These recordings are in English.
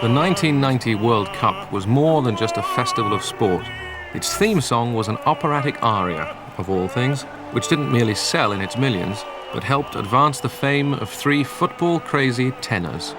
The 1990 World Cup was more than just a festival of sport. Its theme song was an operatic aria, of all things, which didn't merely sell in its millions, but helped advance the fame of three football-crazy tenors.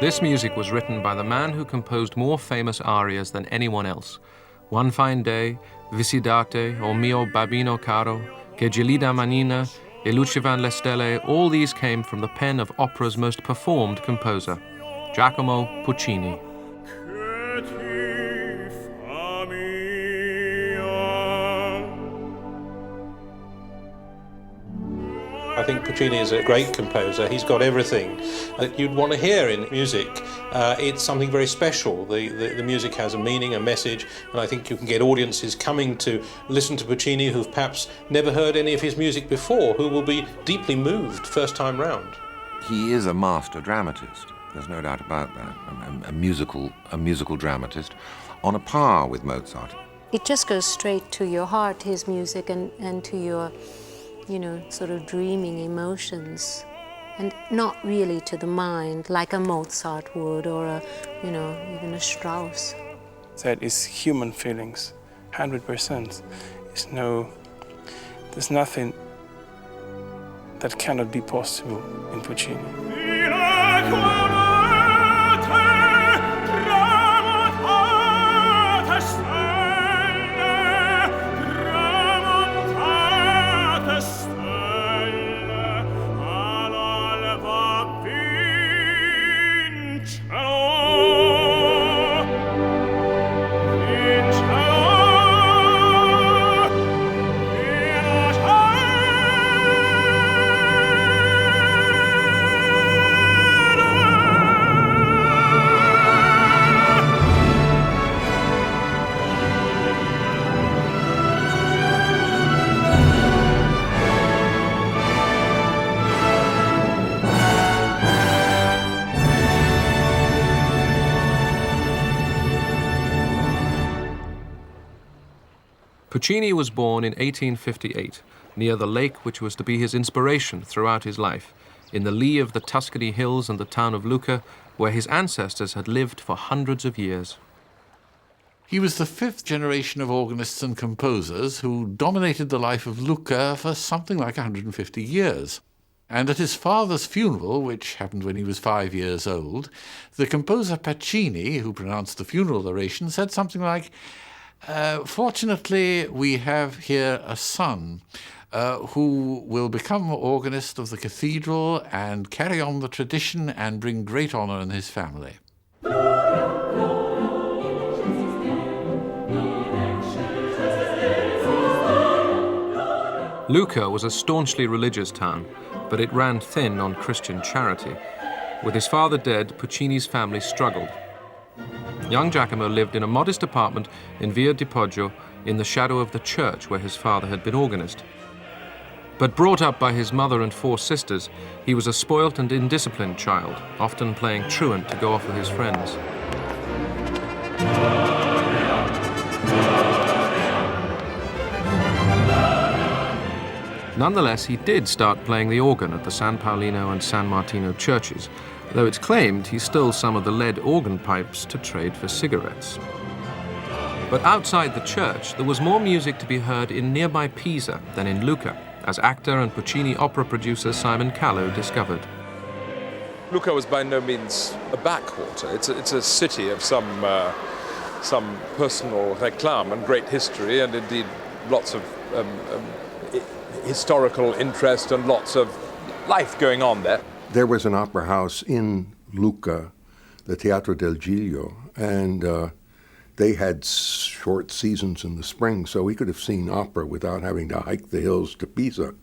This music was written by the man who composed more famous arias than anyone else. One Fine Day, Visidate, O mio babbino caro, Che gelida manina, E lucevan le stelle, all these came from the pen of opera's most performed composer, Giacomo Puccini. I think Puccini is a great composer. He's got everything that you'd want to hear in music. It's something very special. The music has a meaning, a message, and I think you can get audiences coming to listen to Puccini who've perhaps never heard any of his music before, who will be deeply moved first time round. He is a master dramatist. There's no doubt about that. A musical dramatist on a par with Mozart. It just goes straight to your heart, his music, and to your, sort of dreaming emotions, and not really to the mind like a Mozart would, or even a Strauss. That is human feelings, 100%. There's nothing that cannot be possible in Puccini. Puccini was born in 1858, near the lake which was to be his inspiration throughout his life, in the lee of the Tuscany hills and the town of Lucca, where his ancestors had lived for hundreds of years. He was the fifth generation of organists and composers who dominated the life of Lucca for something like 150 years. And at his father's funeral, which happened when he was 5 years old, the composer Puccini, who pronounced the funeral oration, said something like, fortunately, we have here a son who will become organist of the cathedral and carry on the tradition and bring great honor in his family. Lucca was a staunchly religious town, but it ran thin on Christian charity. With his father dead, Puccini's family struggled. Young Giacomo lived in a modest apartment in Via di Poggio in the shadow of the church where his father had been organist. But brought up by his mother and 4 sisters, he was a spoilt and indisciplined child, often playing truant to go off with his friends. Nonetheless, he did start playing the organ at the San Paolino and San Martino churches, though it's claimed he stole some of the lead organ pipes to trade for cigarettes. But outside the church, there was more music to be heard in nearby Pisa than in Lucca, as actor and Puccini opera producer Simon Callow discovered. Lucca was by no means a backwater. It's a city of some personal réclame and great history, and indeed lots of historical interest and lots of life going on there. There was an opera house in Lucca, the Teatro del Giglio, and they had short seasons in the spring, so we could have seen opera without having to hike the hills to Pisa.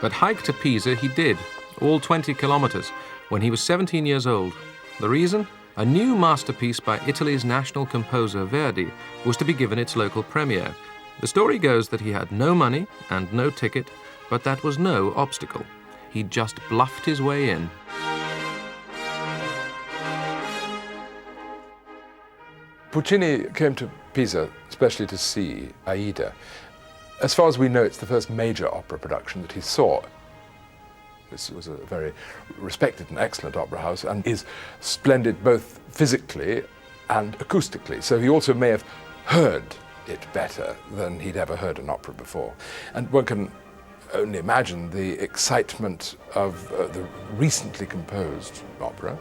But hike to Pisa he did, all 20 kilometers, when he was 17 years old. The reason? A new masterpiece by Italy's national composer Verdi was to be given its local premiere. The story goes that he had no money and no ticket, but that was no obstacle. He just bluffed his way in. Puccini came to Pisa especially to see Aida. As far as we know, it's the first major opera production that he saw. This was a very respected and excellent opera house and is splendid both physically and acoustically. So he also may have heard it better than he'd ever heard an opera before. And one can only imagine the excitement of the recently composed opera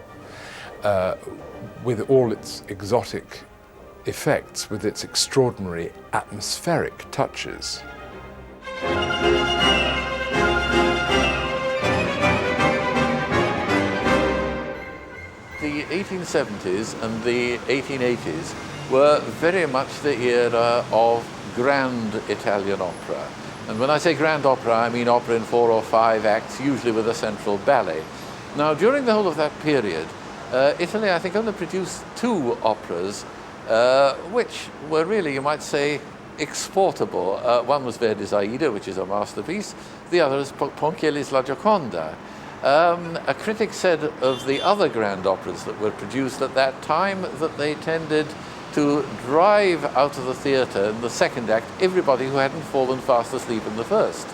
with all its exotic effects, with its extraordinary atmospheric touches. The 1870s and the 1880s were very much the era of grand Italian opera. And when I say grand opera, I mean opera in 4 or 5 acts, usually with a central ballet. Now, during the whole of that period, Italy, I think, only produced 2 operas, which were really, you might say, exportable. One was Verdi's Aida, which is a masterpiece. The other is Ponchielli's La Gioconda. A critic said of the other grand operas that were produced at that time that they tended to drive out of the theatre in the second act everybody who hadn't fallen fast asleep in the first.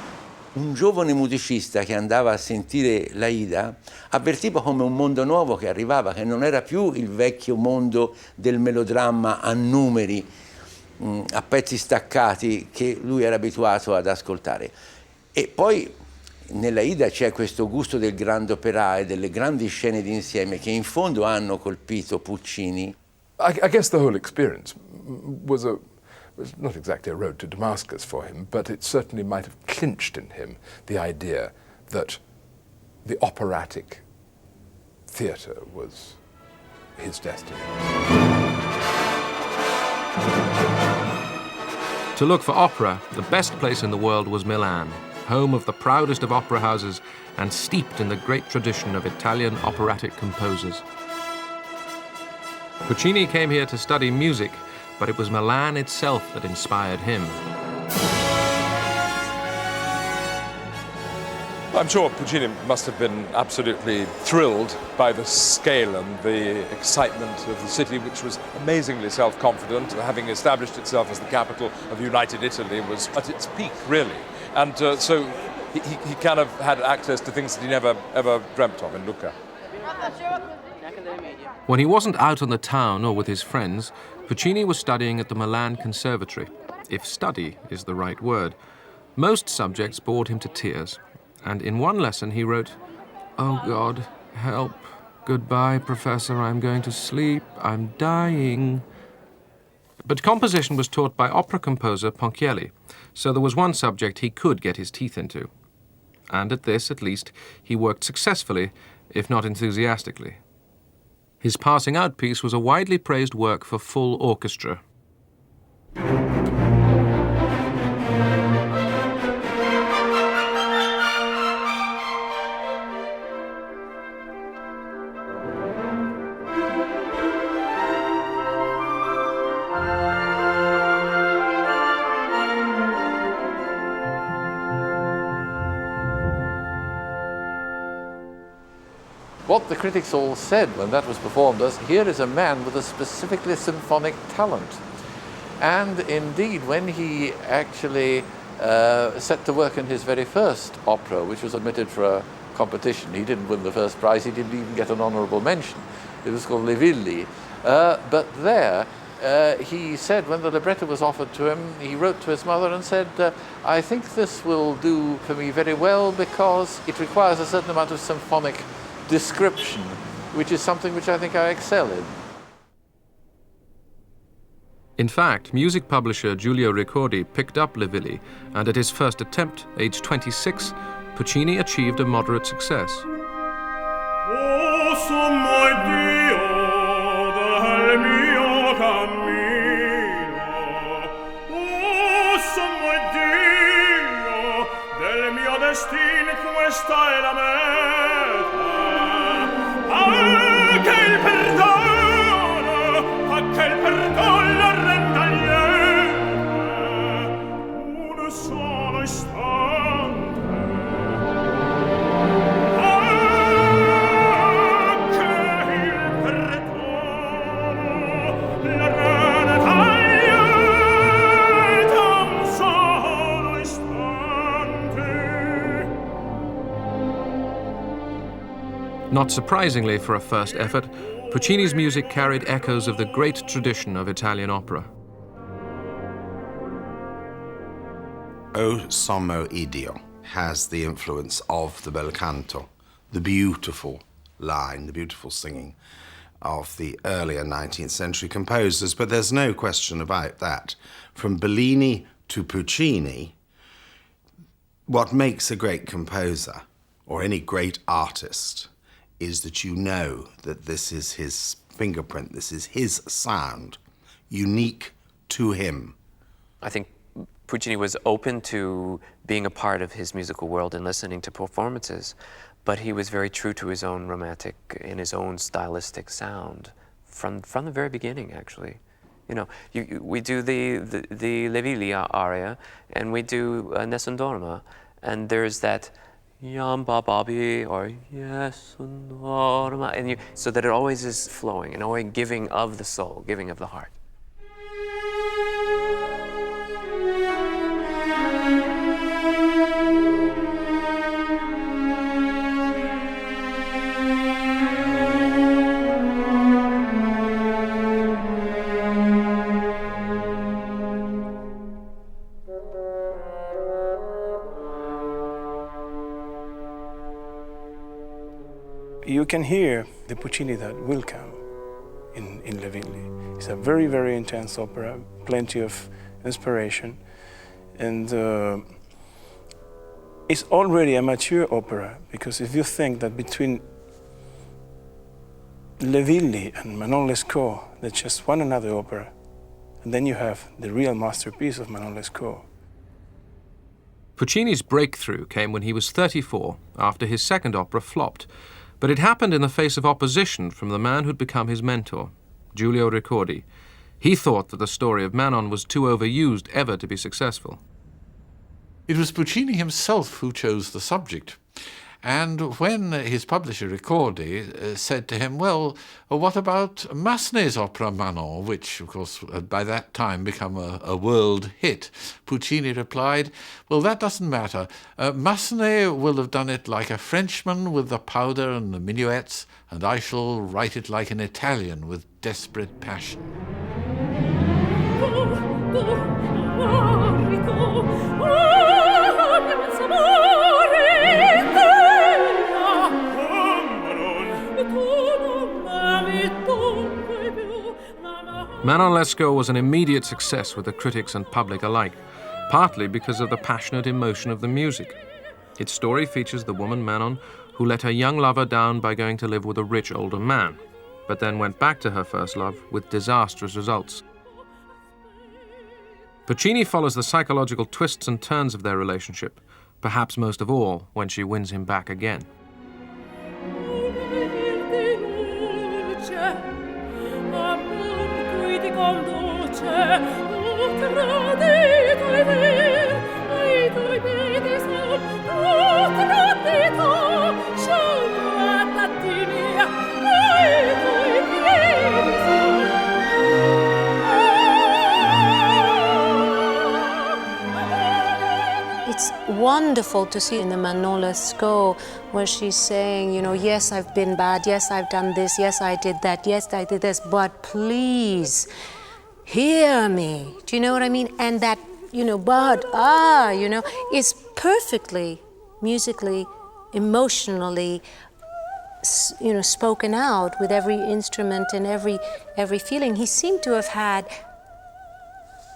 Un giovane musicista che andava a sentire l'Aida avvertiva come un mondo nuovo che arrivava, che non era più il vecchio mondo del melodramma a numeri, a pezzi staccati che lui era abituato ad ascoltare. E poi nell'Aida c'è questo gusto del grande opera e delle grandi scene d'insieme che in fondo hanno colpito Puccini. I guess the whole experience was not exactly a road to Damascus for him, but it certainly might have clinched in him the idea that the operatic theatre was his destiny. To look for opera, the best place in the world was Milan, home of the proudest of opera houses and steeped in the great tradition of Italian operatic composers. Puccini came here to study music, but it was Milan itself that inspired him. I'm sure Puccini must have been absolutely thrilled by the scale and the excitement of the city, which was amazingly self-confident. Having established itself as the capital of the United Italy was at its peak, really. And so he kind of had access to things that he never, ever dreamt of in Lucca. When he wasn't out on the town or with his friends, Puccini was studying at the Milan Conservatory, if study is the right word. Most subjects bored him to tears, and in one lesson he wrote, "Oh God, help. Goodbye, Professor, I'm going to sleep. I'm dying." But composition was taught by opera composer Ponchielli, so there was one subject he could get his teeth into. And at this, at least, he worked successfully, if not enthusiastically. His passing out piece was a widely praised work for full orchestra. What the critics all said when that was performed was, here is a man with a specifically symphonic talent. And indeed, when he actually set to work in his very first opera, which was admitted for a competition, he didn't win the first prize, he didn't even get an honorable mention. It was called Le Villi. But there, he said, when the libretto was offered to him, he wrote to his mother and said, I think this will do for me very well because it requires a certain amount of symphonic description, which is something which I think I excel in. In fact, music publisher Giulio Ricordi picked up Le Villi, and at his first attempt, aged 26, Puccini achieved a moderate success. O sommo iddio del mio cammino, o sommo iddio del mio destino, questa è la meta. Che il perdono la renda lieta, un solo istante. Not surprisingly for a first effort, Puccini's music carried echoes of the great tradition of Italian opera. O sommo iddio has the influence of the bel canto, the beautiful line, the beautiful singing of the earlier 19th century composers, but there's no question about that. From Bellini to Puccini, what makes a great composer, or any great artist, is that you know that this is his fingerprint, this is his sound, unique to him. I think Puccini was open to being a part of his musical world and listening to performances, but he was very true to his own romantic and his own stylistic sound from the very beginning, actually. You know, we do the Villi aria, and we do Nessun dorma, and there's that Yam Babi or Yes dorma, and so that it always is flowing and always giving of the soul, giving of the heart. You can hear the Puccini that will come in Le Villi. It's a very, very intense opera, plenty of inspiration, and it's already a mature opera, because if you think that between Le Villi and Manon Lescaut, they're just one another opera, and then you have the real masterpiece of Manon Lescaut. Puccini's breakthrough came when he was 34, after his second opera flopped. But it happened in the face of opposition from the man who'd become his mentor, Giulio Ricordi. He thought that the story of Manon was too overused ever to be successful. It was Puccini himself who chose the subject. And when his publisher Ricordi said to him, well, what about Massenet's opera Manon, which, of course, had by that time become a world hit, Puccini replied, well, that doesn't matter. Massenet will have done it like a Frenchman with the powder and the minuets, and I shall write it like an Italian with desperate passion. Manon Lescaut was an immediate success with the critics and public alike, partly because of the passionate emotion of the music. Its story features the woman Manon who let her young lover down by going to live with a rich older man, but then went back to her first love with disastrous results. Puccini follows the psychological twists and turns of their relationship, perhaps most of all when she wins him back again. It's wonderful to see in the Manon Lescaut where she's saying, you know, yes, I've been bad, yes, I've done this, yes, I did that, yes, I did this, but please, hear me. Do you know what I mean? And that, you know, is perfectly musically, emotionally, you know, spoken out with every instrument and every feeling. He seemed to have had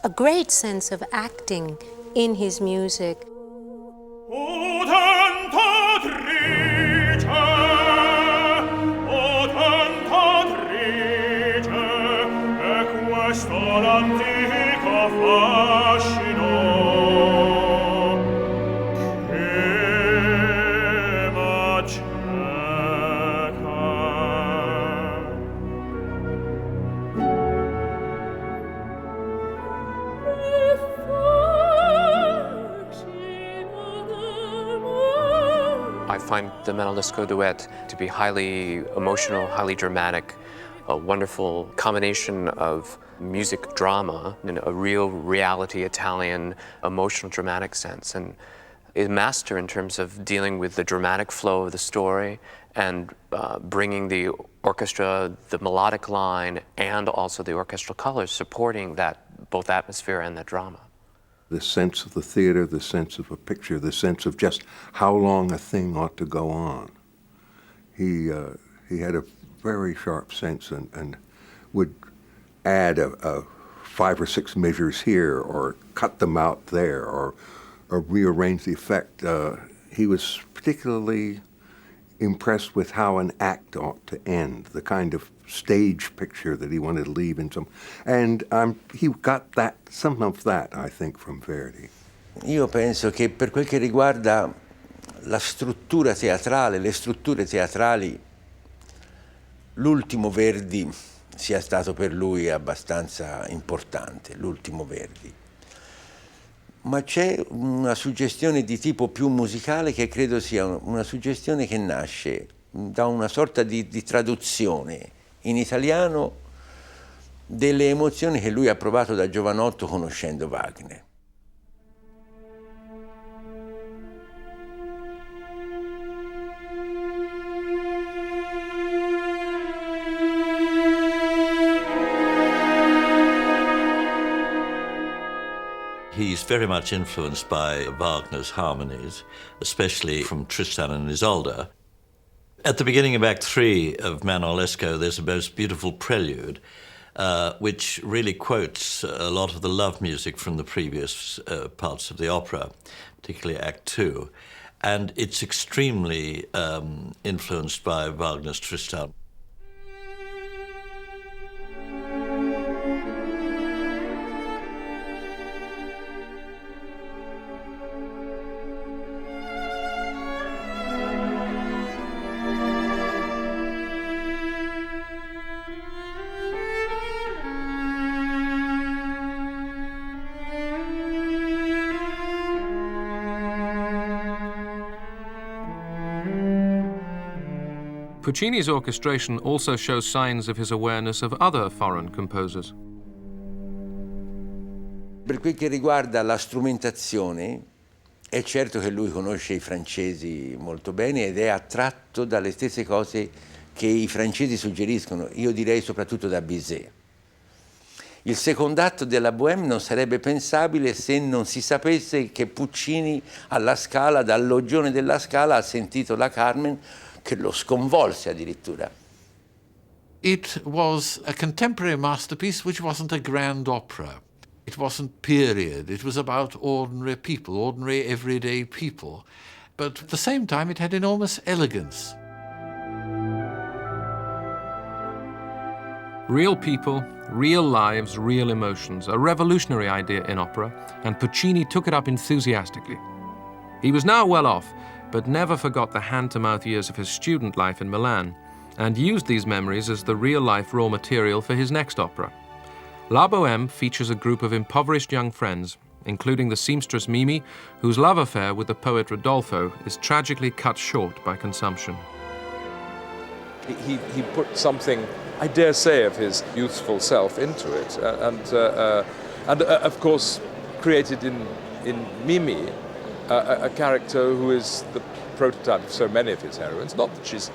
a great sense of acting in his music. O tanto the Manon Lescaut duet to be highly emotional, highly dramatic, a wonderful combination of music drama in a real reality Italian emotional dramatic sense, and a master in terms of dealing with the dramatic flow of the story and bringing the orchestra, the melodic line, and also the orchestral colors, supporting that both atmosphere and that drama. The sense of the theater, the sense of a picture, the sense of just how long a thing ought to go on. He had a very sharp sense and would add a 5 or 6 measures here, or cut them out there, or rearrange the effect. He was particularly impressed with how an act ought to end, the kind of stage picture that he wanted to leave in some. And he got that, some of that, I think, from Verdi. Io penso che per quel che riguarda la struttura teatrale, le strutture teatrali, l'ultimo Verdi sia stato per lui abbastanza importante, l'ultimo Verdi. Ma c'è una suggestione di tipo più musicale che credo sia una suggestione che nasce da una sorta di traduzione in italiano delle emozioni che lui ha provato da giovanotto conoscendo Wagner. He's very much influenced by Wagner's harmonies, especially from Tristan and Isolde. At the beginning of Act 3 of Manon Lescaut, there's a most beautiful prelude, which really quotes a lot of the love music from the previous parts of the opera, particularly Act 2. And it's extremely influenced by Wagner's Tristan. Puccini's orchestration also shows signs of his awareness of other foreign composers. Per quel che riguarda la strumentazione, è certo che lui conosce i francesi molto bene ed è attratto dalle stesse cose che i francesi suggeriscono, io direi soprattutto da Bizet. Il secondo atto della Bohème non sarebbe pensabile se non si sapesse che Puccini alla Scala, dal loggione della Scala, ha sentito la Carmen che lo sconvolse addirittura. It was a contemporary masterpiece which wasn't a grand opera. It wasn't period. It was about ordinary people, ordinary everyday people. But at the same time it had enormous elegance. Real people, real lives, real emotions, a revolutionary idea in opera, and Puccini took it up enthusiastically. He was now well off, but never forgot the hand-to-mouth years of his student life in Milan, and used these memories as the real-life raw material for his next opera. La Bohème features a group of impoverished young friends, including the seamstress Mimi, whose love affair with the poet Rodolfo is tragically cut short by consumption. He put something, I dare say, of his youthful self into it, and of course created in Mimi a character who is the prototype of so many of his heroines. Not that she's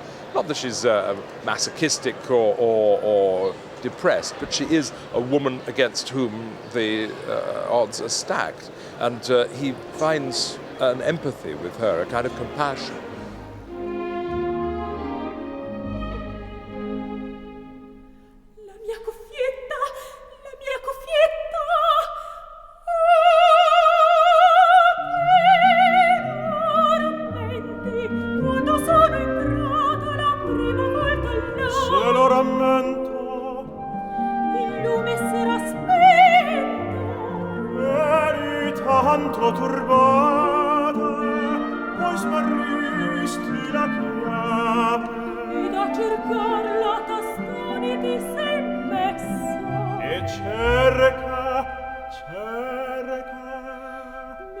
masochistic or depressed, but she is a woman against whom the odds are stacked, and he finds an empathy with her, a kind of compassion.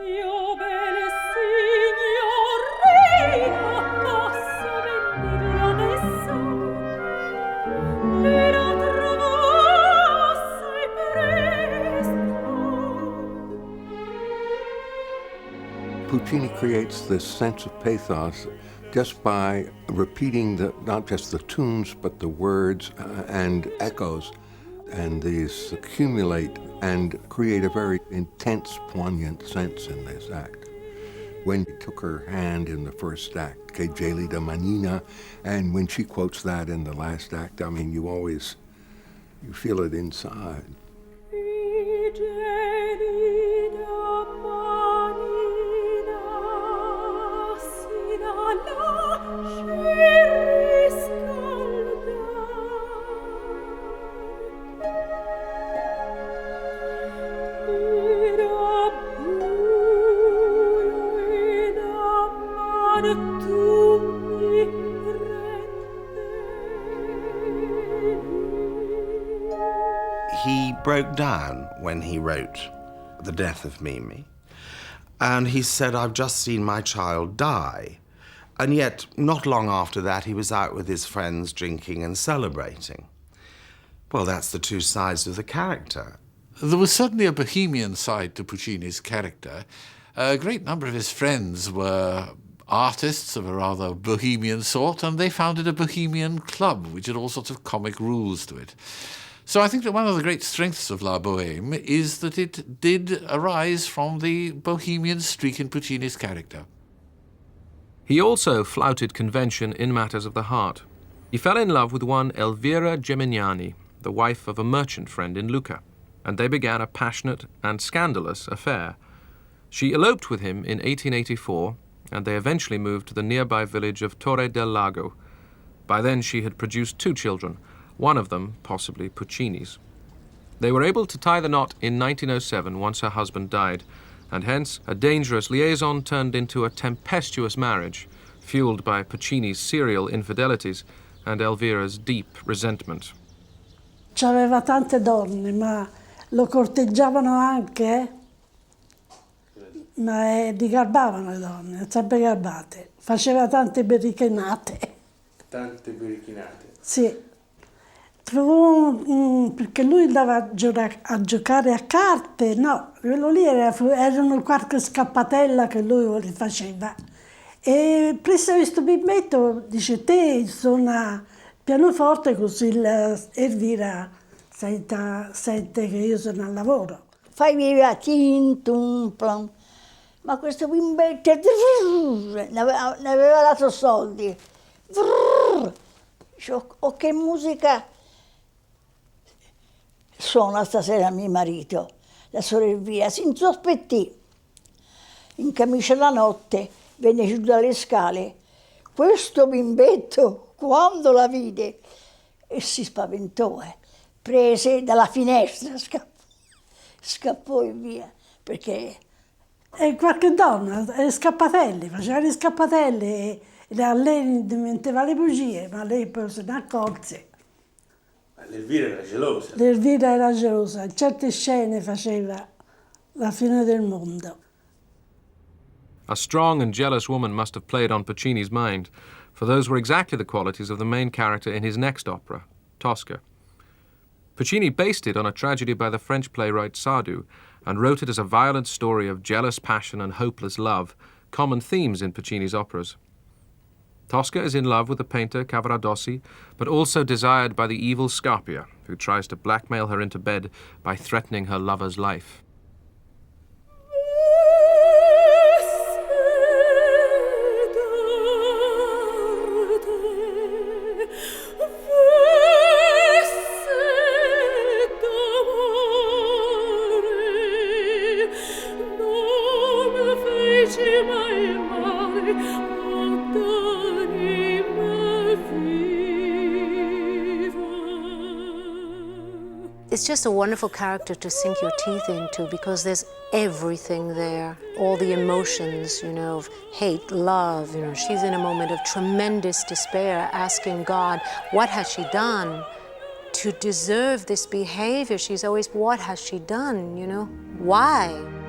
Mio bel signorina, Puccini creates this sense of pathos just by repeating not just the tunes, but the words and echoes. And these accumulate and create a very intense, poignant sense in this act. When he took her hand in the first act, Che gelida manina, and when she quotes that in the last act, I mean, you feel it inside. He broke down when he wrote The Death of Mimi, and he said, I've just seen my child die. And yet, not long after that, he was out with his friends drinking and celebrating. Well, that's the two sides of the character. There was certainly a bohemian side to Puccini's character. A great number of his friends were artists of a rather bohemian sort, and they founded a bohemian club, which had all sorts of comic rules to it. So I think that one of the great strengths of La Boheme is that it did arise from the bohemian streak in Puccini's character. He also flouted convention in matters of the heart. He fell in love with one Elvira Gemignani, the wife of a merchant friend in Lucca, and they began a passionate and scandalous affair. She eloped with him in 1884, and they eventually moved to the nearby village of Torre del Lago. By then she had produced 2 children, one of them possibly Puccini's. They were able to tie the knot in 1907 once her husband died, and hence a dangerous liaison turned into a tempestuous marriage, fueled by Puccini's serial infidelities and Elvira's deep resentment. C'aveva tante donne, ma lo corteggiavano anche, ma li garbavano le donne, sempre garbate. Faceva tante berrichinate. Tante berrichinate? Sì. Trovò perché lui andava a giocare a carte, no, quello lì erano qualche scappatella che lui faceva. E prese questo bimbetto, dice, te suona pianoforte così Elvira sente che io sono al lavoro. Fai via tintum plom. Ma questo bimbetto ne aveva dato soldi. Dice, oh, che musica suona stasera mio marito. La sorellina si insospettì, in camicia da notte, venne giù dalle scale. Questo bimbetto, quando la vide, e si spaventò, prese dalla finestra, scappò e via, perché... E qualche donna, scappatelli, faceva gli scappatelli, e a lei menteva le bugie, ma lei poi se ne accorse. L'Elvira era gelosa. L'Elvira era gelosa, in certe scene faceva la fine del mondo. A strong and jealous woman must have played on Puccini's mind, for those were exactly the qualities of the main character in his next opera, Tosca. Puccini based it on a tragedy by the French playwright Sardou, and wrote it as a violent story of jealous passion and hopeless love, common themes in Puccini's operas. Tosca is in love with the painter Cavaradossi, but also desired by the evil Scarpia, who tries to blackmail her into bed by threatening her lover's life. It's just a wonderful character to sink your teeth into because there's everything there, all the emotions, you know, of hate, love. You know, she's in a moment of tremendous despair, asking God, what has she done to deserve this behavior? She's always, what has she done, you know? Why?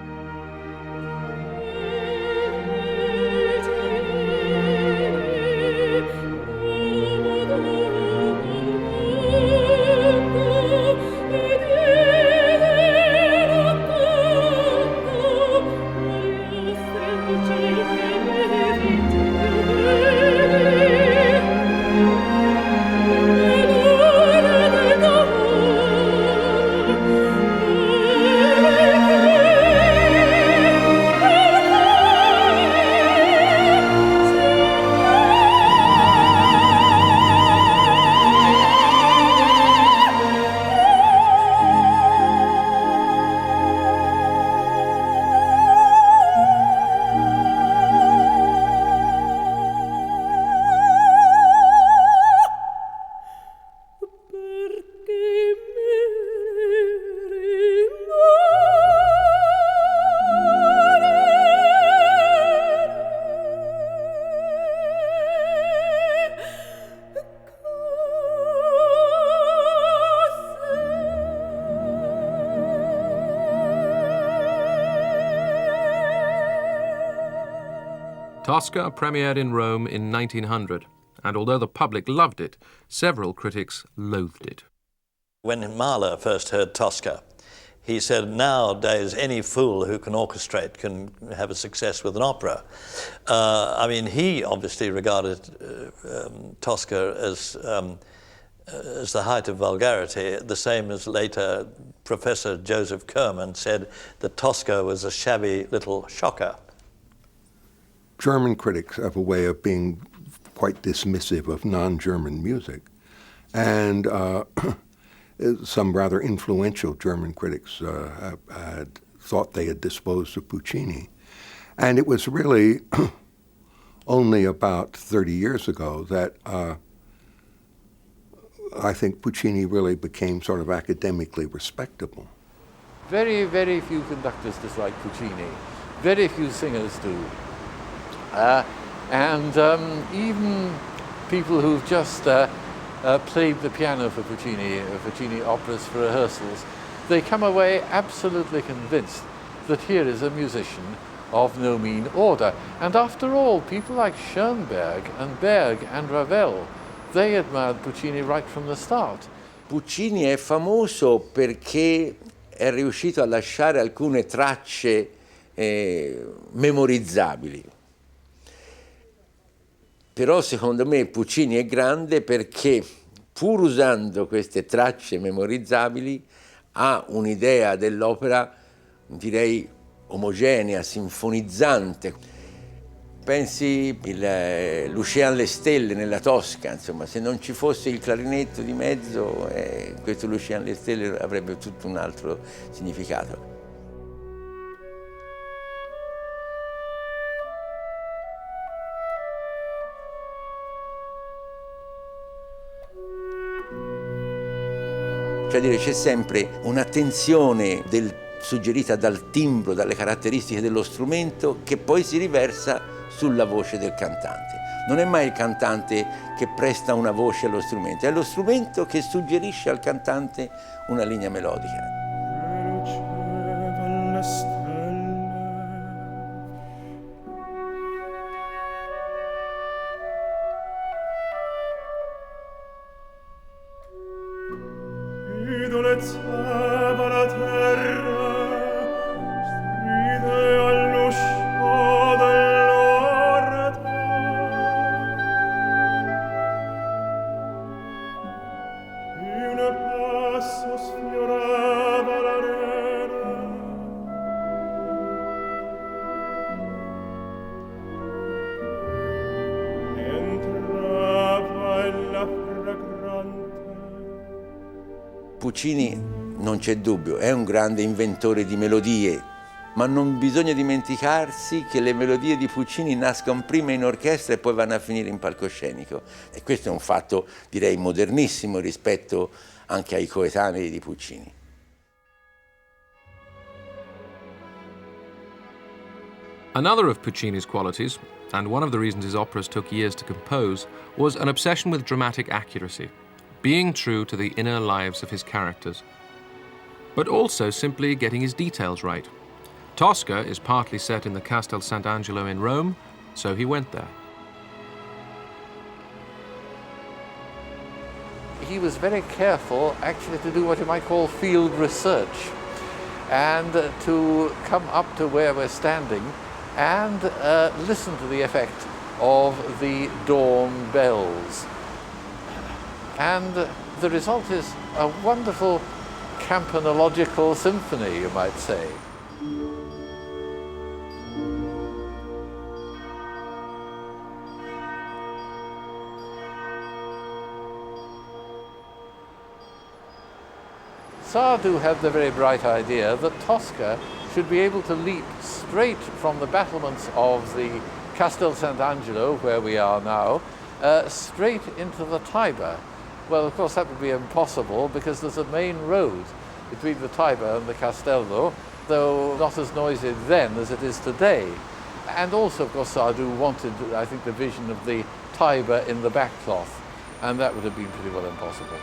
Tosca premiered in Rome in 1900, and although the public loved it, several critics loathed it. When Mahler first heard Tosca, he said, nowadays any fool who can orchestrate can have a success with an opera. I mean, he obviously regarded Tosca as the height of vulgarity, the same as later Professor Joseph Kerman said that Tosca was a shabby little shocker. German critics have a way of being quite dismissive of non-German music, and some rather influential German critics had thought they had disposed of Puccini. And it was really only about 30 years ago that I think Puccini really became sort of academically respectable. Very, very few conductors dislike Puccini. Very few singers do. Even people who've just played the piano for Puccini operas for rehearsals, they come away absolutely convinced that here is a musician of no mean order. And after all, people like Schoenberg and Berg and Ravel, they admired Puccini right from the start. Puccini è famoso perché è riuscito a lasciare alcune tracce memorizzabili. Però secondo me Puccini è grande perché, pur usando queste tracce memorizzabili, ha un'idea dell'opera, direi, omogenea, sinfonizzante. Pensi l'Ocean le stelle nella Tosca, insomma, se non ci fosse il clarinetto di mezzo, questo l'Ocean le stelle avrebbe tutto un altro significato. Cioè dire, c'è sempre un'attenzione suggerita dal timbro, dalle caratteristiche dello strumento, che poi si riversa sulla voce del cantante. Non è mai il cantante che presta una voce allo strumento, è lo strumento che suggerisce al cantante una linea melodica. Puccini, non c'è dubbio, è un grande inventore di melodie, ma non bisogna dimenticarsi che le melodie di Puccini nascono prima in orchestra e poi vanno a finire in palcoscenico. E questo è un fatto, direi, modernissimo rispetto anche ai coetanei di Puccini. Another of Puccini's qualities, and one of the reasons his operas took years to compose, was an obsession with dramatic accuracy, being true to the inner lives of his characters, but also simply getting his details right. Tosca is partly set in the Castel Sant'Angelo in Rome, so he went there. He was very careful actually to do what you might call field research and to come up to where we're standing and listen to the effect of the dawn bells. And the result is a wonderful campanological symphony, you might say. Sardou had the very bright idea that Tosca should be able to leap straight from the battlements of the Castel Sant'Angelo, where we are now, straight into the Tiber. Well, of course, that would be impossible because there's a main road between the Tiber and the Castello, though not as noisy then as it is today. And also, of course, Sardou wanted, I think, the vision of the Tiber in the backcloth, and that would have been pretty well impossible.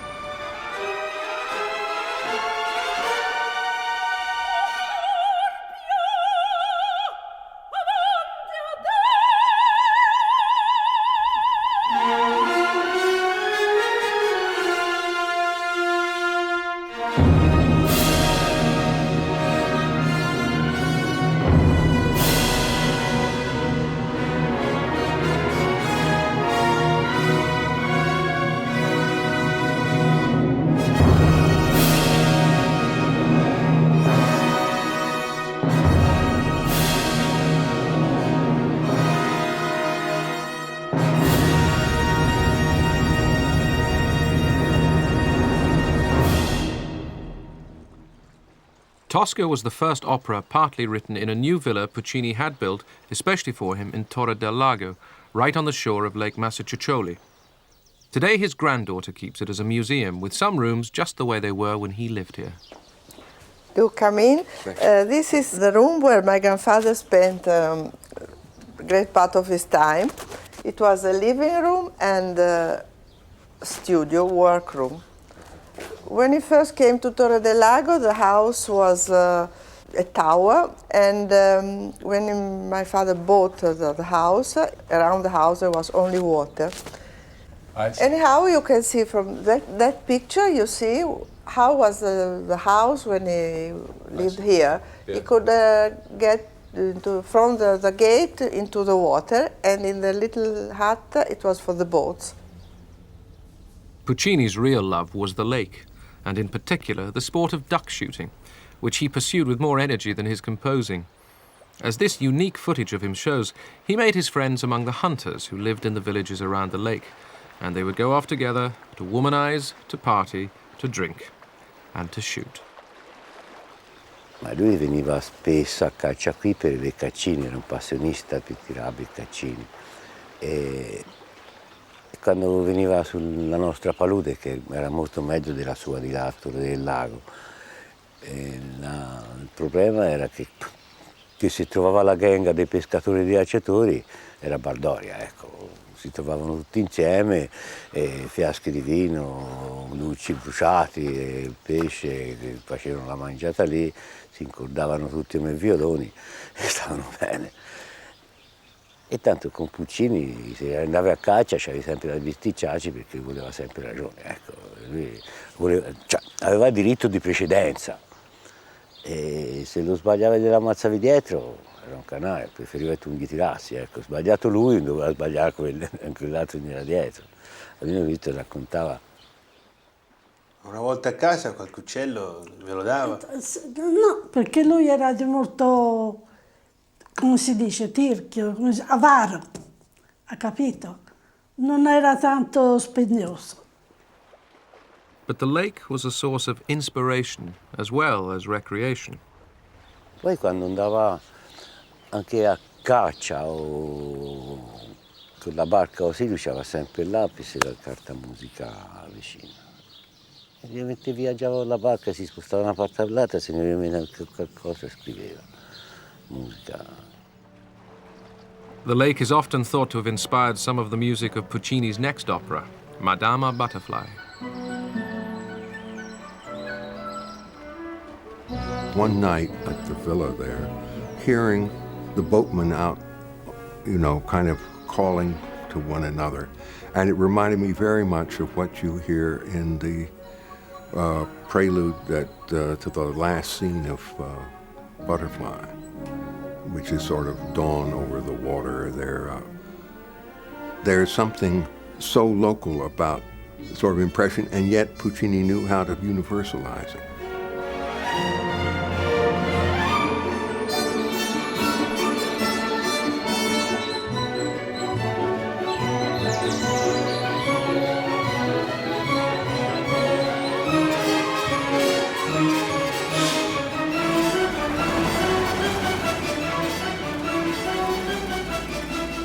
Tosca was the first opera partly written in a new villa Puccini had built, especially for him, in Torre del Lago, right on the shore of Lake Massachusetts. Today his granddaughter keeps it as a museum, with some rooms just the way they were when he lived here. Do come in. This is the room where my grandfather spent a great part of his time. It was a living room and a studio, workroom. When he first came to Torre del Lago, the house was a tower, and when my father bought the house, around the house there was only water. Anyhow, you can see from that picture, you see how was the house when he lived here. Yeah. He could get from the gate into the water, and in the little hut, it was for the boats. Puccini's real love was the lake, and in particular the sport of duck shooting, which he pursued with more energy than his composing. As this unique footage of him shows, he made his friends among the hunters who lived in the villages around the lake, and they would go off together to womanize, to party, to drink, and to shoot. Ma lui veniva spesso a caccia qui per i beccaccini, era un passionista per tirare beccaccini. E quando veniva sulla nostra palude, che era molto meglio della sua di là, Torre del Lago, il problema era che si trovava la gang dei pescatori e dei cacciatori, era baldoria, ecco. Si trovavano tutti insieme, fiaschi di vino, luci bruciati, pesce, facevano la mangiata lì, si incordavano tutti come violoni e stavano bene. E tanto con Puccini, se andavi a caccia, c'avevi sempre da bisticciarci perché voleva sempre ragione. Ecco, lui aveva diritto di precedenza e se lo sbagliavi della ammazzavi dietro, era un canale, preferiva che tu gli tirassi. Ecco, sbagliato lui, non doveva sbagliare quell'altro che era dietro. Almeno lui te raccontava. Una volta a casa qualche uccello ve lo dava? No, perché lui era di molto, come si dice, tirchio, avaro, ha capito? Non era tanto spendioso. But the lake was a source of inspiration as well as recreation. Poi quando andava anche a caccia o con la barca così, lui c'aveva sempre il lapis e la carta musica vicina. E mentre viaggiava con la barca si spostava da una parte all'altra, se ne veniva qualcosa e scriveva musica. The lake is often thought to have inspired some of the music of Puccini's next opera, Madama Butterfly. One night at the villa there, hearing the boatmen out, you know, kind of calling to one another. And it reminded me very much of what you hear in the prelude to the last scene of Butterfly, which is sort of dawn over the water. There's something so local about the sort of impression, and yet Puccini knew how to universalize it.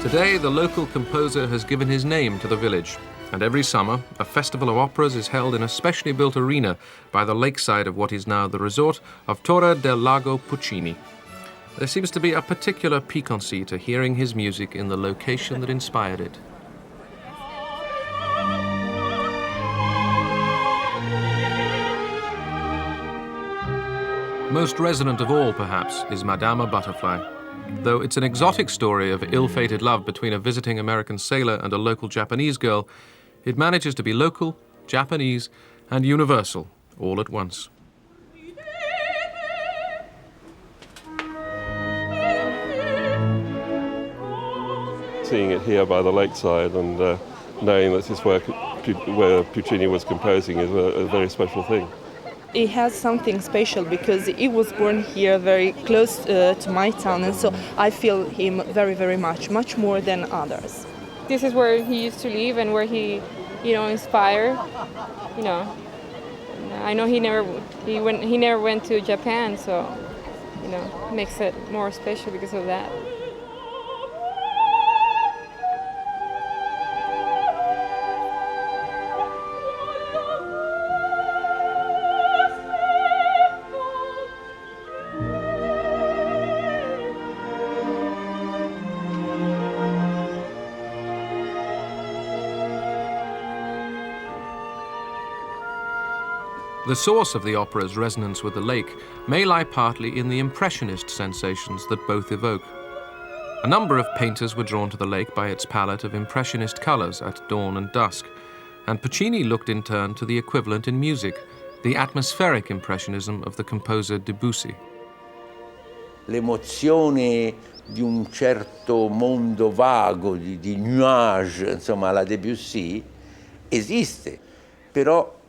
Today, the local composer has given his name to the village, and every summer, a festival of operas is held in a specially built arena by the lakeside of what is now the resort of Torre del Lago Puccini. There seems to be a particular piquancy to hearing his music in the location that inspired it. Most resonant of all, perhaps, is Madama Butterfly. Though it's an exotic story of ill-fated love between a visiting American sailor and a local Japanese girl, it manages to be local, Japanese, and universal all at once. Seeing it here by the lakeside and knowing that this work where Puccini was composing is a very special thing. He has something special because he was born here very close to my town, and so I feel him very, very much more than others. This is where he used to live and where he, inspired, I know he never went to Japan, so makes it more special because of that. The source of the opera's resonance with the lake may lie partly in the impressionist sensations that both evoke. A number of painters were drawn to the lake by its palette of impressionist colors at dawn and dusk, and Puccini looked in turn to the equivalent in music, the atmospheric impressionism of the composer Debussy. L'emozione di un certo mondo vago, di nuage, insomma, alla Debussy, esiste, però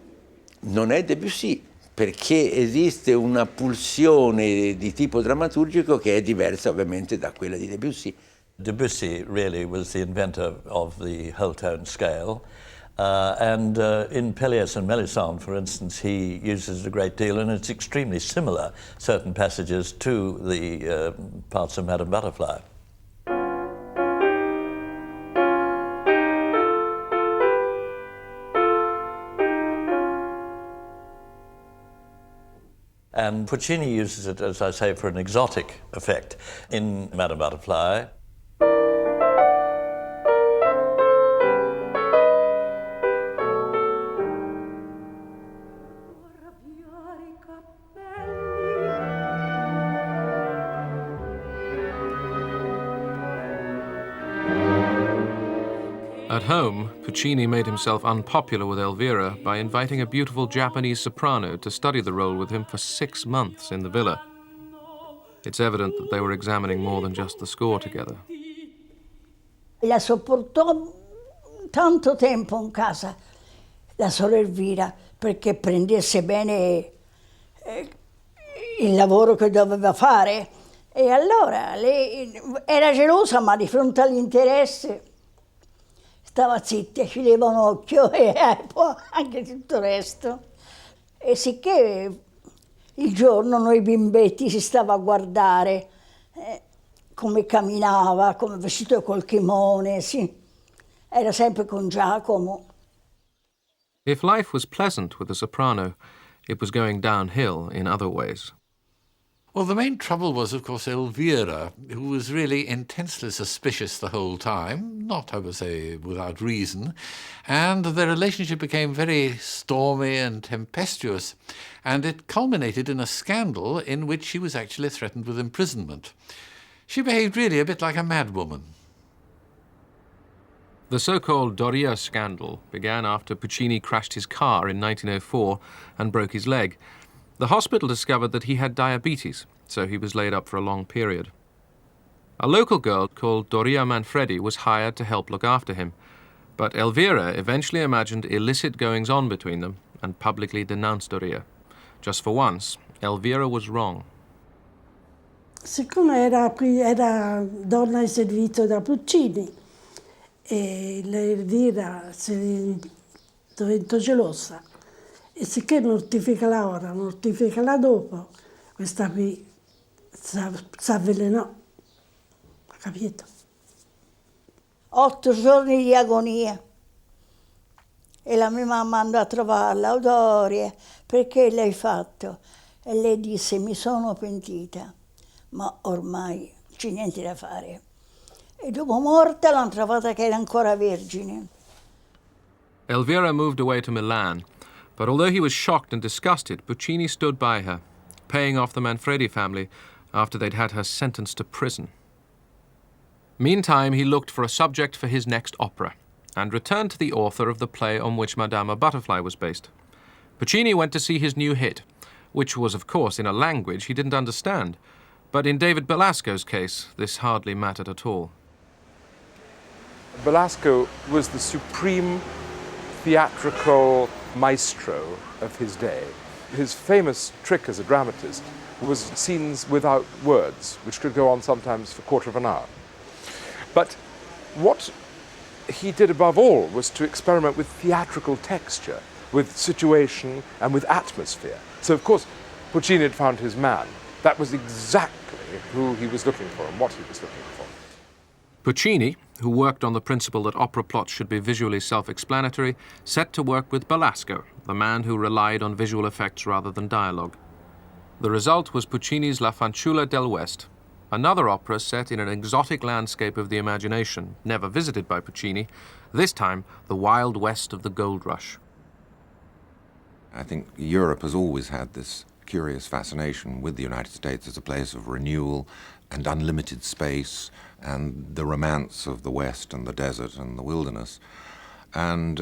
non è Debussy, perché esiste una pulsione di tipo drammaturgico che è diversa ovviamente da quella di Debussy. Debussy really was the inventor of the whole tone scale. And in Pelléas and Mélisande, for instance, he uses it a great deal, and it's extremely similar, certain passages, to the parts of Madame Butterfly. And Puccini uses it, as I say, for an exotic effect in Madame Butterfly. At home, Puccini made himself unpopular with Elvira by inviting a beautiful Japanese soprano to study the role with him for 6 months in the villa. It's evident that they were examining more than just the score together. La sopportò tanto tempo in casa, la sorella Elvira, perché prendesse bene il lavoro che doveva fare. E allora lei era gelosa, ma di fronte all'interesse stava zitta, chiudeva un occhio e poi anche tutto il resto. E sicché il giorno noi bimbetti si stava a guardare come camminava, come vestito col kimono, sì. Era sempre con Giacomo. If life was pleasant with the soprano, it was going downhill in other ways. Well, the main trouble was, of course, Elvira, who was really intensely suspicious the whole time, not, I would say, without reason, and their relationship became very stormy and tempestuous, and it culminated in a scandal in which she was actually threatened with imprisonment. She behaved really a bit like a madwoman. The so-called Doria scandal began after Puccini crashed his car in 1904 and broke his leg. The hospital discovered that he had diabetes, so he was laid up for a long period. A local girl called Doria Manfredi was hired to help look after him, but Elvira eventually imagined illicit goings-on between them and publicly denounced Doria. Just for once, Elvira was wrong. Siccome era donna di servizio da Puccini, e l'Elvira si diventò gelosa, e sicché mortificala ora, mortificala dopo, questa qui si avvelenò, ha capito? 8 giorni di agonia. E la mia mamma andò a trovarla, Doria, perché l'hai fatto? E lei disse, mi sono pentita, ma ormai c'è niente da fare. E dopo morta l'hanno trovata che era ancora vergine. Elvira moved away to Milan, but although he was shocked and disgusted, Puccini stood by her, paying off the Manfredi family after they'd had her sentenced to prison. Meantime, he looked for a subject for his next opera and returned to the author of the play on which Madame Butterfly was based. Puccini went to see his new hit, which was, of course, in a language he didn't understand. But in David Belasco's case, this hardly mattered at all. Belasco was the supreme theatrical maestro of his day. His famous trick as a dramatist was scenes without words, which could go on sometimes for a quarter of an hour. But what he did above all was to experiment with theatrical texture, with situation and with atmosphere. So, of course, Puccini had found his man. That was exactly who he was looking for and what he was looking for. Puccini, who worked on the principle that opera plots should be visually self-explanatory, set to work with Belasco, the man who relied on visual effects rather than dialogue. The result was Puccini's La Fanciulla del West, another opera set in an exotic landscape of the imagination, never visited by Puccini, this time the wild west of the gold rush. I think Europe has always had this curious fascination with the United States as a place of renewal and unlimited space and the romance of the West and the desert and the wilderness. And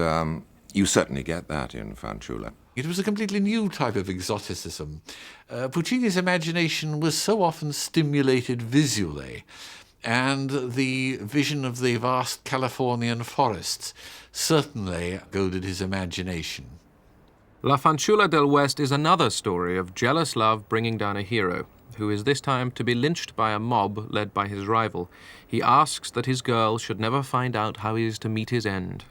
you certainly get that in Fanciulla. It was a completely new type of exoticism. Puccini's imagination was so often stimulated visually, and the vision of the vast Californian forests certainly goaded his imagination. La Fanciulla del West is another story of jealous love bringing down a hero, who is this time to be lynched by a mob led by his rival. He asks that his girl should never find out how he is to meet his end.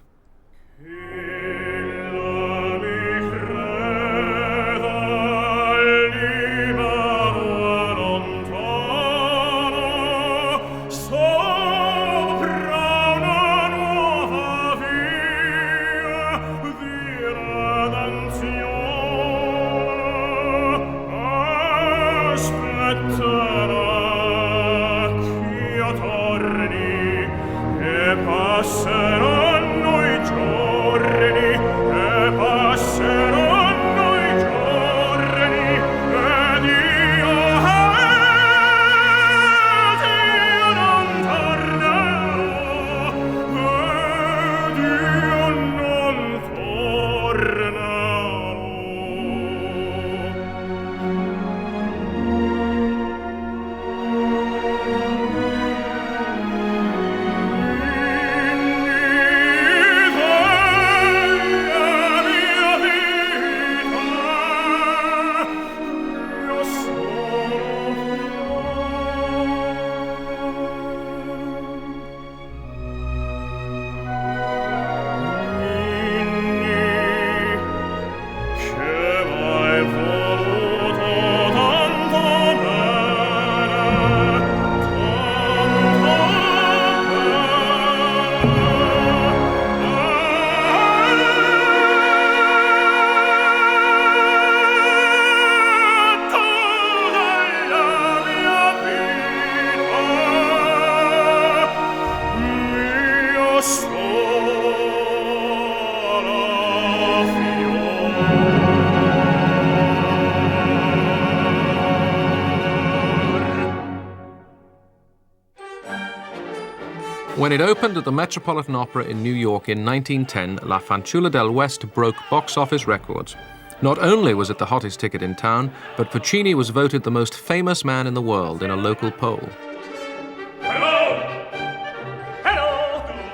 When it opened at the Metropolitan Opera in New York in 1910, La Fanciulla del West broke box office records. Not only was it the hottest ticket in town, but Puccini was voted the most famous man in the world in a local poll.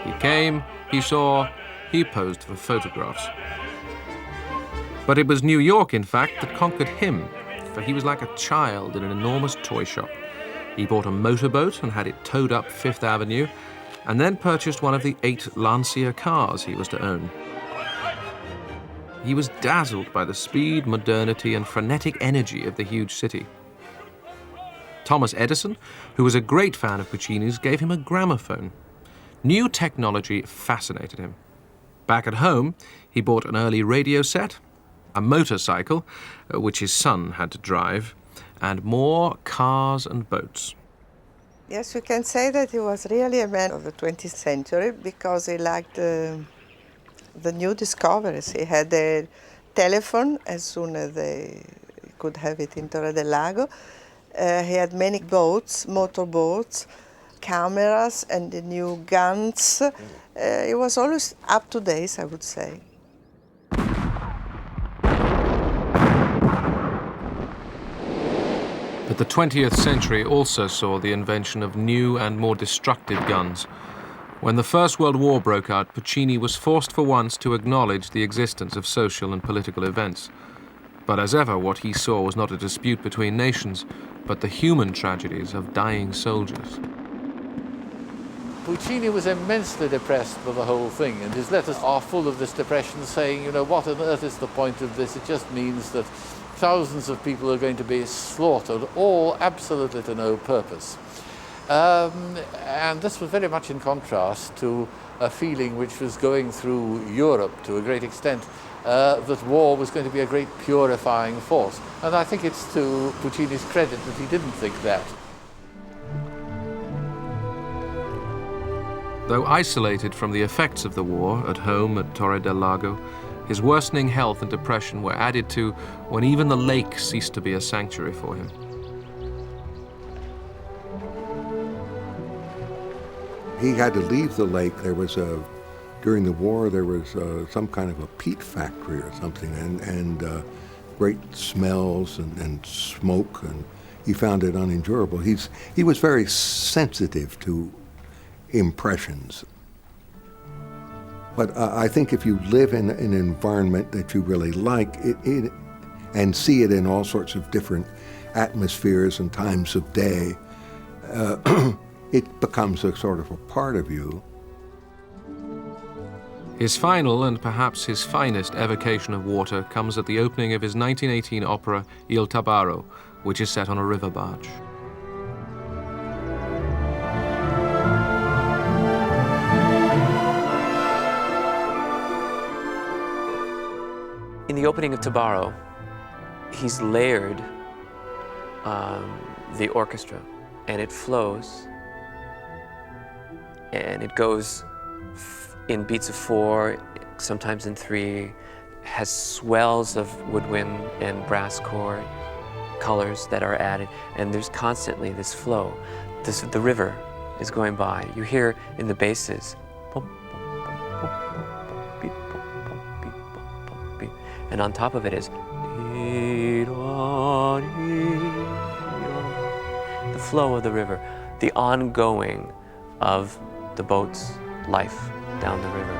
He came, he saw, he posed for photographs. But it was New York, in fact, that conquered him, for he was like a child in an enormous toy shop. He bought a motorboat and had it towed up Fifth Avenue, and then purchased one of the 8 Lancia cars he was to own. He was dazzled by the speed, modernity, and frenetic energy of the huge city. Thomas Edison, who was a great fan of Puccini's, gave him a gramophone. New technology fascinated him. Back at home, he bought an early radio set, a motorcycle, which his son had to drive, and more cars and boats. Yes, we can say that he was really a man of the 20th century because he liked the new discoveries. He had a telephone as soon as they could have it in Torre del Lago. He had many boats, motorboats, cameras, and the new guns. He was always up to date, I would say. But the 20th century also saw the invention of new and more destructive guns. When the First World War broke out, Puccini was forced for once to acknowledge the existence of social and political events. But as ever, what he saw was not a dispute between nations, but the human tragedies of dying soldiers. Puccini was immensely depressed by the whole thing, and his letters are full of this depression, saying, you know, what on earth is the point of this? It just means that thousands of people are going to be slaughtered, all absolutely to no purpose. And this was very much in contrast to a feeling which was going through Europe to a great extent, that war was going to be a great purifying force. And I think it's to Puccini's credit that he didn't think that. Though isolated from the effects of the war at home at Torre del Lago, his worsening health and depression were added to when even the lake ceased to be a sanctuary for him. He had to leave the lake. There was during the war, there was some kind of a peat factory or something, and great smells and smoke, and he found it unendurable. He was very sensitive to impressions. But I think if you live in an environment that you really like, it and see it in all sorts of different atmospheres and times of day, it becomes a sort of a part of you. His final and perhaps his finest evocation of water comes at the opening of his 1918 opera Il Tabarro, which is set on a river barge. In the opening of Tabarro, he's layered the orchestra, and it flows, and it goes in beats of 4, sometimes in 3, has swells of woodwind and brass cord colors that are added, and there's constantly this flow. The river is going by. You hear in the basses, and on top of it is the flow of the river, the ongoing of the boat's life down the river.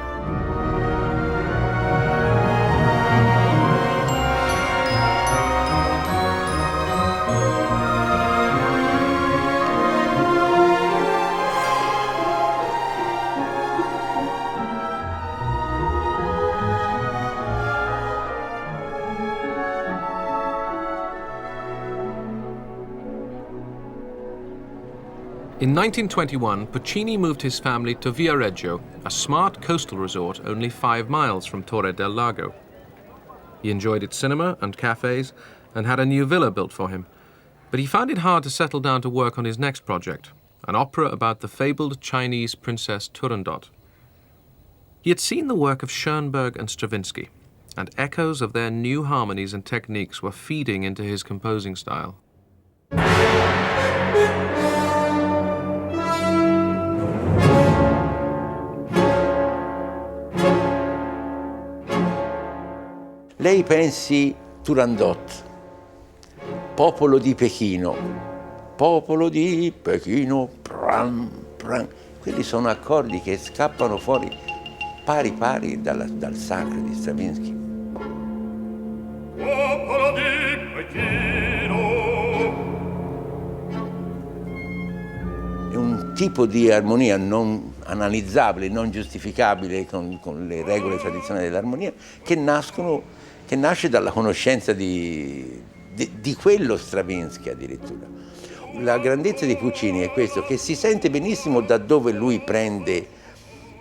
In 1921, Puccini moved his family to Viareggio, a smart coastal resort only 5 miles from Torre del Lago. He enjoyed its cinema and cafes and had a new villa built for him, but he found it hard to settle down to work on his next project, an opera about the fabled Chinese princess Turandot. He had seen the work of Schoenberg and Stravinsky, and echoes of their new harmonies and techniques were feeding into his composing style. Lei pensi Turandot, popolo di Pechino, pram, pram. Quelli sono accordi che scappano fuori pari pari dal sacro di Stravinsky. Popolo di Pechino. È un tipo di armonia non analizzabile, non giustificabile con le regole tradizionali dell'armonia, che nasce dalla conoscenza di quello Stravinsky addirittura. La grandezza di Puccini è questo, che si sente benissimo da dove lui prende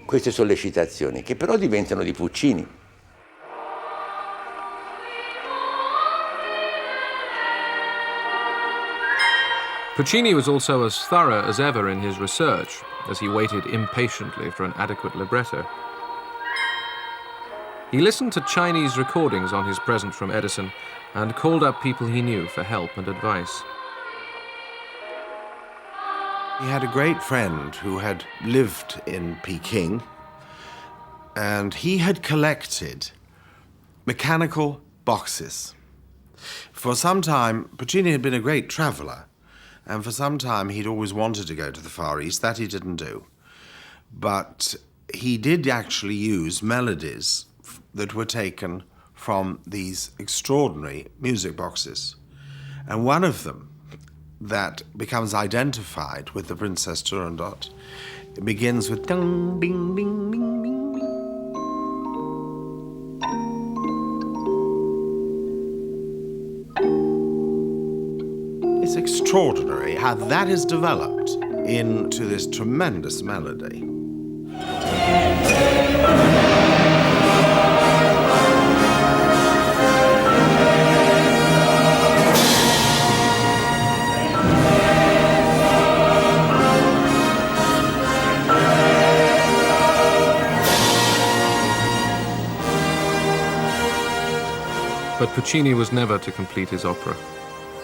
queste sollecitazioni, che però diventano di Puccini. Puccini was also as thorough as ever in his research, as he waited impatiently for an adequate libretto. He listened to Chinese recordings on his present from Edison and called up people he knew for help and advice. He had a great friend who had lived in Peking, and he had collected mechanical boxes. For some time, Puccini had been a great traveler, and for some time he'd always wanted to go to the Far East. That he didn't do. But he did actually use melodies that were taken from these extraordinary music boxes. And one of them that becomes identified with the Princess Turandot It begins with ding, ding, ding, ding, ding. It's extraordinary how that is developed into this tremendous melody. But Puccini was never to complete his opera.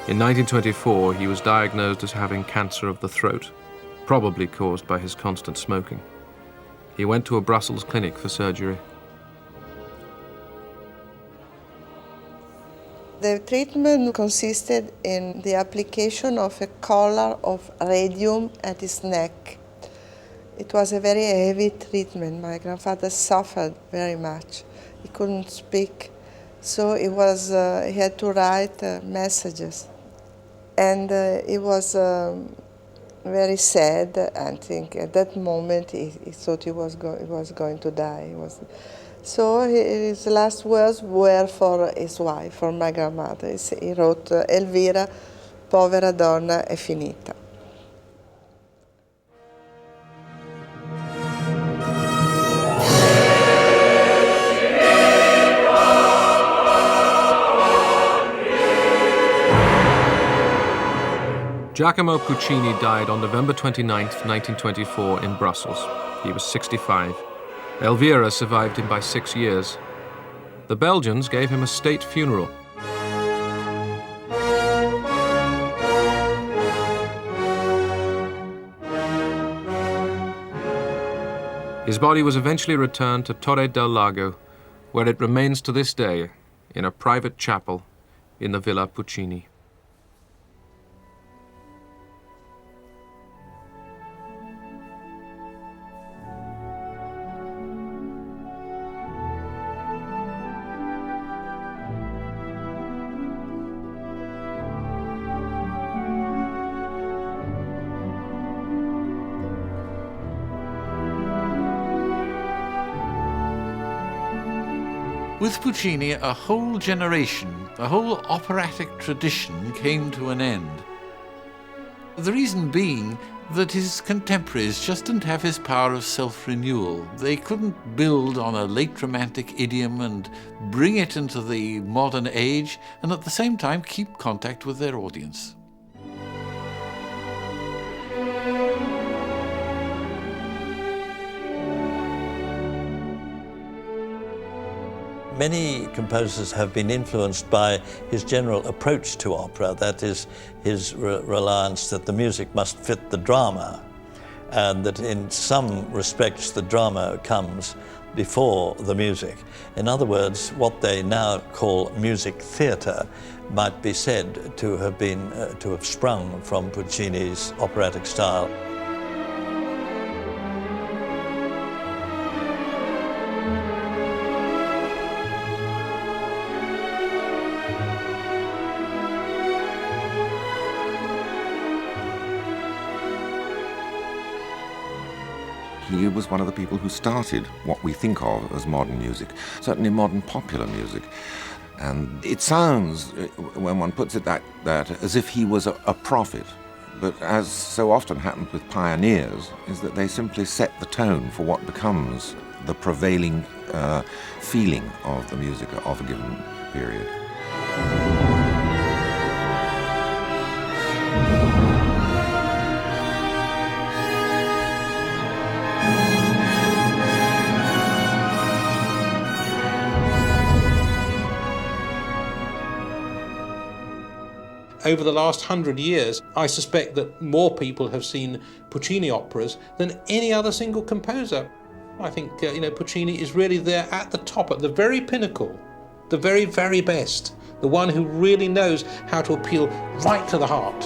In 1924, he was diagnosed as having cancer of the throat, probably caused by his constant smoking. He went to a Brussels clinic for surgery. The treatment consisted in the application of a collar of radium at his neck. It was a very heavy treatment. My grandfather suffered very much. He couldn't speak, so he had to write messages. And it was very sad. I think at that moment he thought he was going to die. So his last words were for his wife, for my grandmother. He wrote, Elvira, povera donna, è finita. Giacomo Puccini died on November 29, 1924 in Brussels. He was 65. Elvira survived him by 6 years. The Belgians gave him a state funeral. His body was eventually returned to Torre del Lago, where it remains to this day in a private chapel in the Villa Puccini. With Puccini, a whole generation, a whole operatic tradition came to an end. The reason being that his contemporaries just didn't have his power of self-renewal. They couldn't build on a late romantic idiom and bring it into the modern age and at the same time keep contact with their audience. Many composers have been influenced by his general approach to opera, that is, his reliance that the music must fit the drama, and that in some respects the drama comes before the music. In other words, what they now call music theatre might be said to have sprung from Puccini's operatic style. He was one of the people who started what we think of as modern music, certainly modern popular music. And it sounds, when one puts it that as if he was a prophet. But as so often happens with pioneers, is that they simply set the tone for what becomes the prevailing feeling of the music of a given period. Over the last 100 years, I suspect that more people have seen Puccini operas than any other single composer. I think, Puccini is really there at the top, at the very pinnacle, the very, very best, the one who really knows how to appeal right to the heart.